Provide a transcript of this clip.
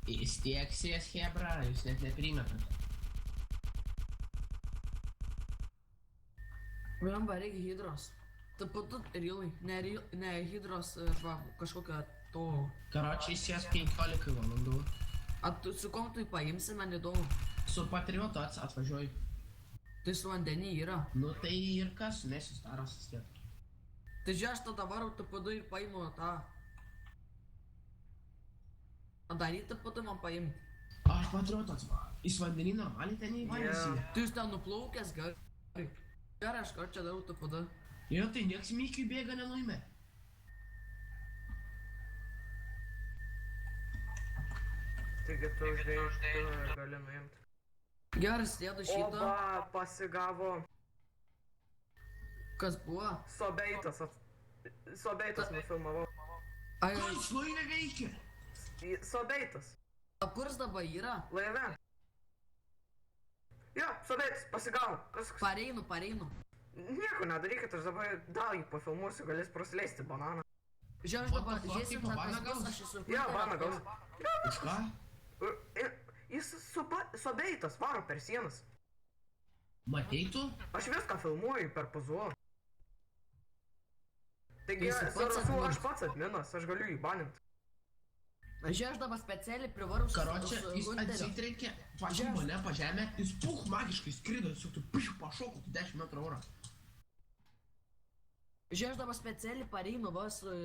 Jis tieksės hebra, jūs net neprimetat. Blemba, reikia hidros. Taip pat rilai, ne hidros arba kažkokio to. Karočiui sės 15 valandų. Su kom tu paimsi, man įdomu. Su patriotu atvažiuoju. Tai su vandenį yra. Nu tai ir kas, nesistaras vis tiek. Tai žiūrėk, aš tada varau taip pat ir paimu tą. Daryti taip pat man paimti. Aš patriotu atsvarau. Jis vandenį normaliai ten įvalėsi. Tu jūs ten nuplaukęs, gerai. Gerai, aš ką čia darau taip pat. Jo, tai nieks Mikiui bėga nenuime. Taigi tu žvėjai gali nuimti. Gerai, sėdu šitą. Oba, pasigavo Kas buvo? Sobeitas. Sobeitas nufilmavau. Ai, Ką jis laive veikia? Sobeitas. o kurs dabar yra? Laive. Jo, Sobeitas, pasigavo. Pareinu. Nieko nedarykit, aš dabar dar jį pafilmuosiu, galės prasileisti bananą. Žiūrėk, aš dabar What the fuck, žiūrėsim, tipo, kas bus, vanagaus? aš esu. Jo, vanagaus. Už ką? Jis Sobeitas varo per sienas. Matei tu? Aš viską filmuoju per pozuo. Taigi, Jis pats Sarasų adminas. aš pats adminas, aš galiu jį baninti. Žiūrėk, aš dabar specialiai privaru Karočią, jis atsitrenkė, pačią mane pažemė, jis magiškai skrido, jis tu pašoko 10 metrų orą. Žiūrėk, aš dabar specialiai pareinu, va, su